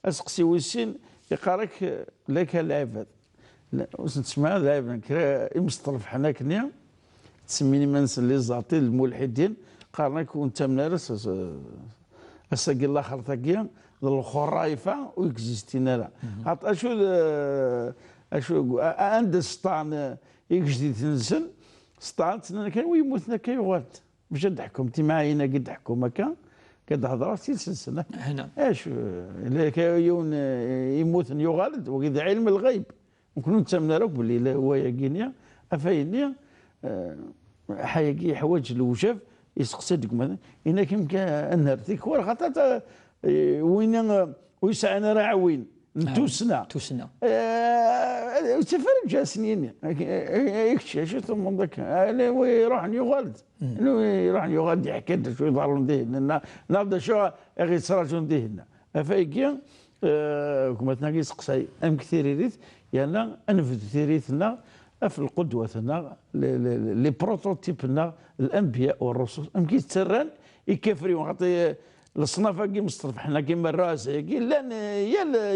اسقسي ويسين يقارك لك العباد تسمع العباد كرا يمسطرف حنا كنيا تسميني منس اللي زعطي الملحدين قارنك وانت منارس اساقي الاخر تاكيا الخرايفه ويكزيستينا لا عط اشو عند السطان يكجدي تنزل سطان كان ويموتنا كيغوات باش تحكم معايا هنا قد حكومه كان قد هضره سلسله هنا ايش الا كيون يموت يغالد وكذا علم الغيب نكونوا نتمنى لك باللي هو يقينيا افاينيا حياكي حوايج الوجاف يسقسدك مثلا انك يمكن انهرتك ولا خاطر وين ويسعنا راه عوين توسنا تفرج سنين يكشي ثم ذاك يروح يغالد يروح يغالد يحكي شو يظهر نديه نبدا شو غير صراجون نديه افايكيا كما تناقي سقساي ام كثير ريت يعني انفذ ثيريتنا في القدوتنا لي بروتوتيبنا الانبياء والرسل ام كيتسران يكفري وغطي الصناف كي مصطلح حنا كيما الراس كي لان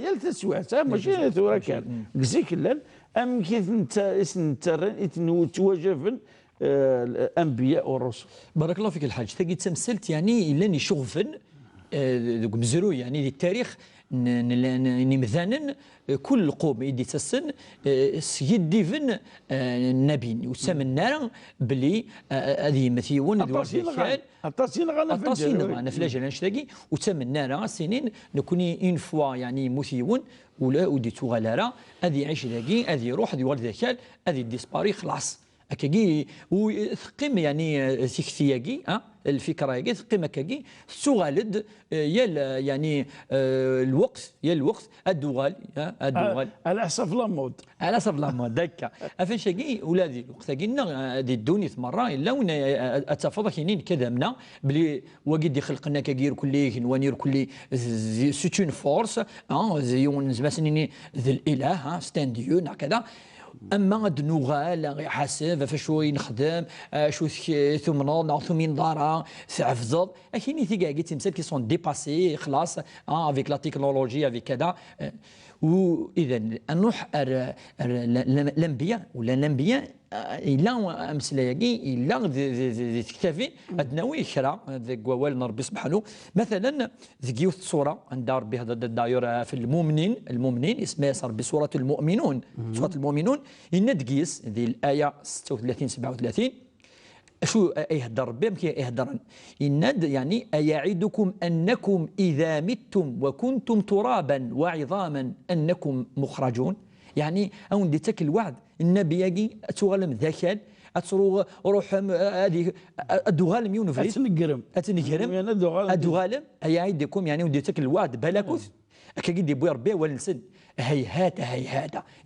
يا التسويعات ماشي ثورة كان كزيك لان ام كيف انت اسم ترن تواجفن الانبياء والرسل. بارك الله فيك الحاج تاكي تمثلت يعني لاني شغفن دوك مزرو يعني للتاريخ نمذانا كل قوم يدي تسن سيديفن النبي وسمنا بلي هذه مثيون التصين غانا فلاجه نشتاقي وتمنى سنين نكوني اون فوا يعني مثيون ولا ودي تغالرا هذه عيش ذاكي هذه روح هذه ولد ذاك هذه ديسباري خلاص هكاكي وثقيم يعني سيكثياكي الفكره هكي ثقيم هكاكي تغالد يا يعني الوقت الدوغال على حسب لامود على حسب لامود دكا افاش هكي ولادي الوقت هكينا هذه الدوني ثمره الا وين اتفضل كاينين كذا بلي وقد خلقنا كاكير كلي نوانير كلي سيت اون فورس زيون زعما ذي الاله ستاند يو هكذا اما دنوغال حاسب فشو نخدم شو ثمنض ثم دارا سعفزض كاينين ثقاقي تمثال كي سون ديباسي خلاص افيك لا تكنولوجي افيك كذا واذا نروح الانبياء ولا الانبياء الا امثلاياكي الا تكتفي ادناوي خرا قوال ربي سبحانه مثلا ذكيوث صوره عند ربي هذا الدايره في المؤمنين اسمها ربي سوره المؤمنون سوره المؤمنون ان دقيس ذي الايه 36 37 شو يهدر بهم كي يهدرن إن يعني أيعدكم أنكم إذا متم وكنتم ترابا وعظاما أنكم مخرجون يعني أو ديتك الوعد النبي يجي أتغلم ذاكال أتروغ روح هذه أدوغالم يونفريس أتنقرم أدوغالم أيعدكم يعني وديتك الوعد بلاكوث أكيد يبوي ربي ولنسد هيهات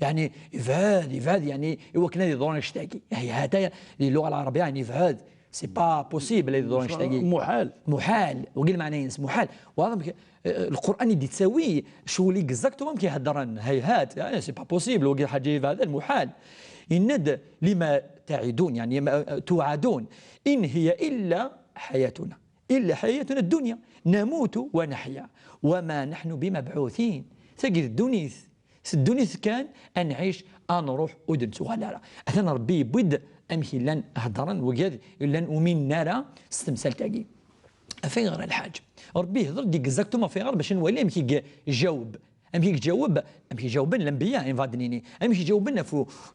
يعني يفاد يعني هو كنا يدور نشتاقي هيهات اللغه العربيه يعني يفاد سي با بوسيبل يدور نشتاقي محال وقيل معناه ينس محال وهذا القران يدي تساوي شو اللي اكزاكتومون كيهضرن هيهات يعني سي با بوسيبل وقيل حاجه هذا المحال إن لما تعدون يعني ما توعدون إن هي إلا حياتنا الدنيا نموت ونحيا وما نحن بمبعوثين تجد الدونيث كان نعيش نروح ودن سغالا أثنى ربي بود أمشي لن هضرا وقاد لن أمين نارا استمثال تاقي فين غير الحاج ربي يهضر ديك اكزاكتومون فين غير باش نولي أمشي جاوب أمشي جاوبن الأنبياء انفادنيني أمشي جاوبنا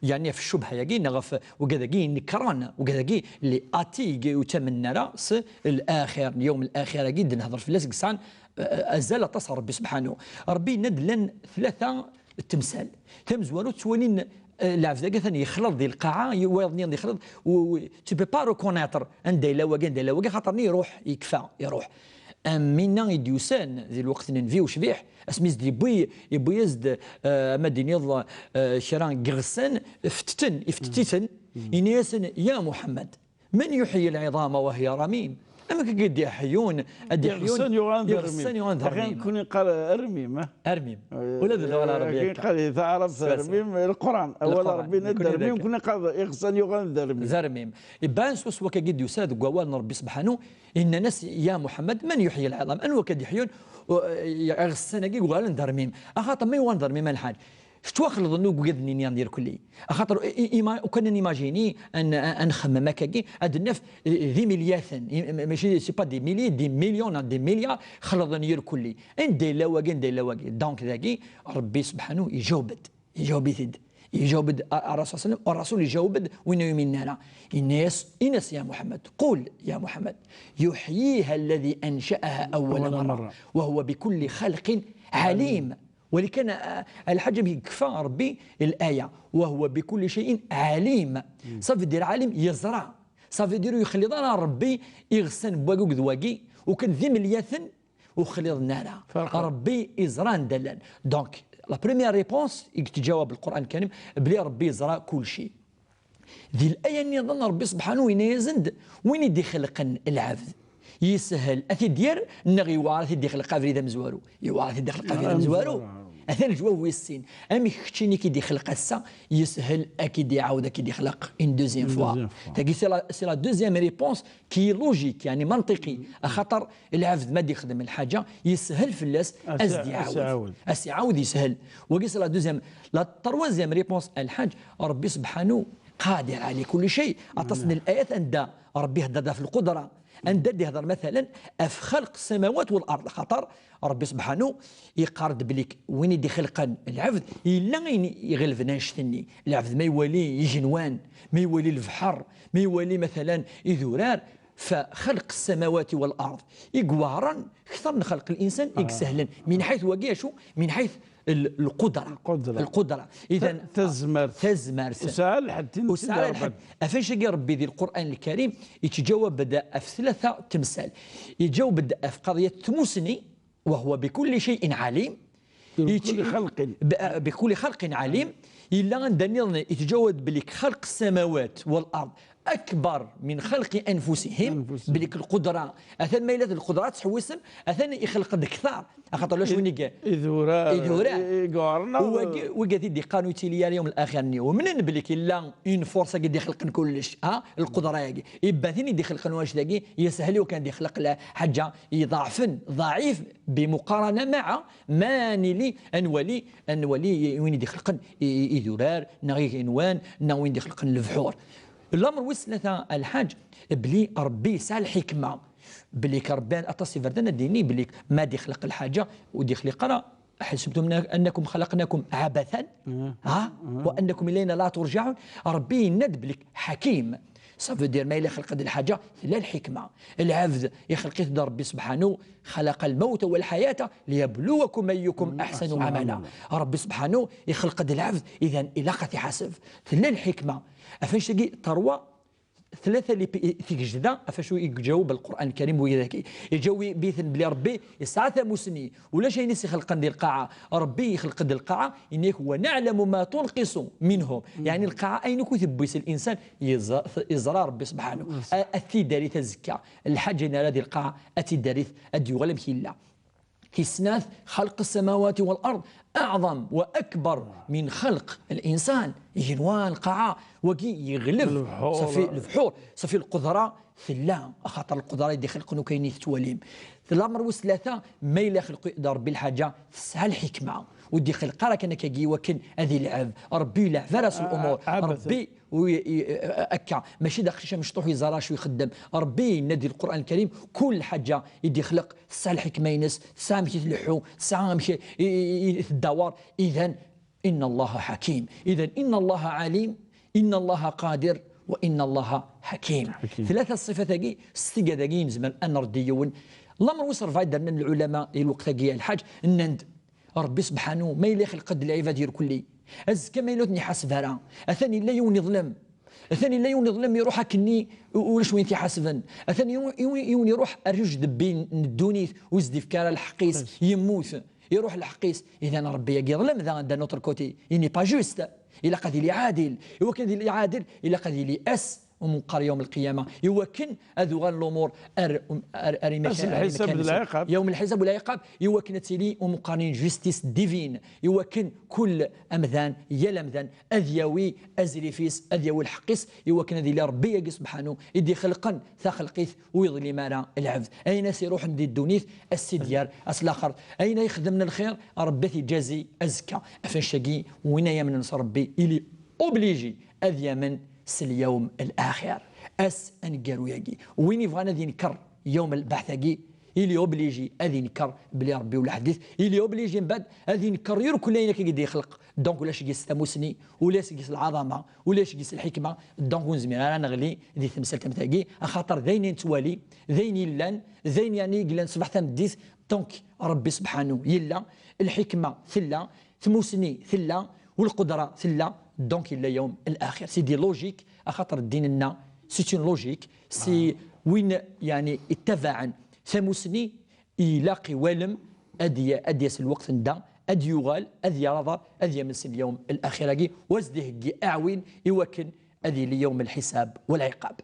يعني في الشبهة ياقي نغف وكذاكي نكران وكذاكي اللي أتيق وتمنى راس الآخر اليوم الآخر جدا نهضر في لاسك سان أزال تصر ربي سبحانه ربي ندلن ثلاثة التمثال تمزوانو تسوانين لاعب ذاك ثاني يخلط ذي القاعة يوضني يخلط و تي بي با ريكونيتر عندي لا واقع خاطرني يروح يكفى يروح منا يديوسان ذي الوقت ننفيو شبيح اسميز دي يبوي يزد مدين يض شران قغسان افتتن ينيسن يا محمد من يحيي العظام وهي رميم اما كي يحيون يغسن يغان ذرميم كون قال ارميم ولا ذا العربيه قال اذا عرفت ارميم القران اول ربي ندرميم كنا قال يغسن يغان ذرميم يبان سوس وكا يساد قوال ربي سبحانه ان ناس يا محمد من يحيي العظام ان وكد يحيون غسنا كي قال ندر ميم اخاطر ما يوندر ميم الحاج شتوا خلط نو قدني ندير كلي اخاطر وكان نيماجيني ان نخمم هكاكي هاد النف ذي ملياثن ماشي سي با دي ميلي دي مليون دي مليار خلط ندير كلي ندير لا واقي ندير لا واقي دونك ذاكي ربي سبحانه يجاوب يثد يجاوب الرسول صلى الله عليه وسلم والرسول يجاوب وين يمننا إنس يا محمد قول يا محمد يحييها الذي أنشأها أول مرة وهو بكل خلق عليم ولكن الحاجة يكفى ربي الآية وهو بكل شيء عليم صافي دير عالم يزرع صافي ديرو يخلي ضنا ربي يغسن بواقو ذواقي وكان ذي ملياثن وخلي ضنا ربي إزران دلان دونك لا بروميير ريبونس يتجاوب القرآن الكريم بلي ربي يزرع كل شيء ذي الآية اللي ظن ربي سبحانه وين يزند وين يدي خلق العبد يسهل أثي دير نغي وعرث يدي خلق فريدة مزوارو يوعرث يدي خلق فريدة مزوارو أثني جوا ويسين أمي كتشيني كي يخلق السا يسهل أكيد يعاود أكيد يخلق إن دوزيام فوا تاكي سي لا دوزيام ريبونس كي لوجيك يعني منطقي خاطر العبد ما يخدم الحاجة يسهل في اللاس أس يعاود يسهل وقيس لا دوزيام لا تروازيام ريبونس الحاج ربي سبحانه قادر على كل شيء أتصل الآيات عند ربي هدد في القدرة أن يهضر مثلا في خلق السماوات والأرض خاطر ربي سبحانه يقارد بليك وين يدي خلقا العبد إلا يغلفنا نشتني العبد ما يولي يجنوان ما يولي البحر ما يولي مثلا يذورار فخلق السماوات والأرض يقوارا أكثر من خلق الإنسان يكسهلا من حيث وقيشو من حيث القدرة إذا تزمر وسهل حتى أفاش يجي ربي ذي القرآن الكريم يتجاوب بدأ في ثلاثة تمثال يتجاوب بدأ في قضية تموسني وهو بكل شيء عليم بكل خلق عليم إلا عندنا يتجاوب بليك خلق السماوات والأرض أكبر من خلق أنفسهم بليك القدرة أثن ما إلا القدرات تحوسن أثن يخلق أكثر أخاطر لاش وين يجا إذورا وقاعد يدي قانون تيليا اليوم الآخر ومن بليك إلا إن فورسا قد يخلق كلش القدرة يجي يبقى ثاني يدي خلق واش لاقي يسهل وكان يخلق له حاجة يضاعفن ضعيف بمقارنة مع ما نلي أنولي وين يدي خلق إذورار نغي إنوان وين يدي خلق البحور الأمر وصل الحاج بلي ربي سال الحكمة بلي كربان أتصي فردنا ديني بلي ما دي خلق الحاجة ودي خلقنا حسبتم أنكم خلقناكم عبثا وأنكم إلينا لا ترجعون ربي ند بلك حكيم صافي دير ما إلا خلق الحاجة لا الحكمة العبد يخلق ربي سبحانه خلق الموت والحياة ليبلوكم أيكم أحسن عملا ربي سبحانه يخلق العبد إذا إلى قد حسب لا الحكمة أفاش تروى ثلاثة اللي في جدة أفاش يجاوب القرآن الكريم ويذاكي يجاوب بيثن بلي ربي يسعى مسني ولا شيء نسي خلق ديال القاعة ربي يخلق ديال القاعة إنك ونعلم ما تنقص منهم يعني القاعة أين كتبويس الإنسان يزرى ربي سبحانه أتي داري تزكى الحاجة إلى هذه القاعة أتي داري أدي ولا مكيلا كيسناث خلق السماوات والأرض أعظم وأكبر من خلق الإنسان يجنوان القاعة وكي يغلب صفي البحور صفي القدرة في الله خاطر القدرة يدي خلق كاين يتواليم الأمر وثلاثة ما إلا خلق يقدر بالحاجة تسعى الحكمة ودي خلق راه كان كيجي وكن هذه العب ربي لا فرس الأمور ربي أكا ماشي داخل شي مشطوح يزراش ويخدم ربي ينادي القرآن الكريم كل حاجة يدي خلق تسعى الحكمة ينس تسعى مشي تلحو تسعى مشي الدوار إذا إن الله حكيم إذا إن الله عليم إن الله قادر وإن الله حكيم. ثلاثة الصفات هذه ستة دقيقة زمان أن رديون الأمر وصل فايدرنا العلماء الوقت هذه الحاج النند ربي سبحانه ما إلا يخلق العباد ديال كلي أزكى ما إلا يحاسب راه أثاني لا يوني ظلم أثاني لا يوني ظلم يروح هكني ولاش وين تيحاسبن أثاني يوني يروح الرجل بين الدونيث ويزدي في كارا الحقيس يموت يروح الحقيس إذا ربي يظلم ذا نوتر كوتي إني با جوست إلا قد لي عادل هو كان لي عادل إلا قد لي أس ومنقر يوم القيامه يوكن هذو غير الامور بس الحساب والعقاب يوم الحساب والعقاب يوكن تيلي ومقارنين جوستيس ديفين يوكن كل امذان يا الامذان اذيوي ازريفيس اذيوي الحقيس يوكن هذه اللي ربي يقي سبحانه يدي خلقا ثا خلقيث ويظلم على العبد اين سيروح ندي الدونيث السديار الاخر اين يخدمنا الخير ربي يجازي ازكى فشقي وين يمن نصر ربي الي اوبليجي اذيا من اليوم الاخر اس انكارو ياكي وين يبغى نادي نكر يوم البعث إلي أوبليجي هذه نكر بلي ربي ولا حديث إلي أوبليجي من بعد هذه نكر يرو كل يوم كي يخلق دونك ولاش يقيس التموسني ولاش يقيس العظمه ولاش يقيس الحكمه دونك ونزمير انا نغلي ذي تمثال تمثاقي خاطر ذين توالي ذين يلان ذين يعني قلان صباح تمديث دونك ربي سبحانه يلا الحكمه ثلا تموسني ثلا والقدره ثلا دونك إلا يوم الاخر سي دي لوجيك خاطر الدين لنا سي اون لوجيك سي وين يعني اتبعا ثموسني يلاقي والم أديس الوقت دا أدي يغال أدي رضا أدي يمس اليوم الأخير وازده أعوين يوكن أدي ليوم الحساب والعقاب.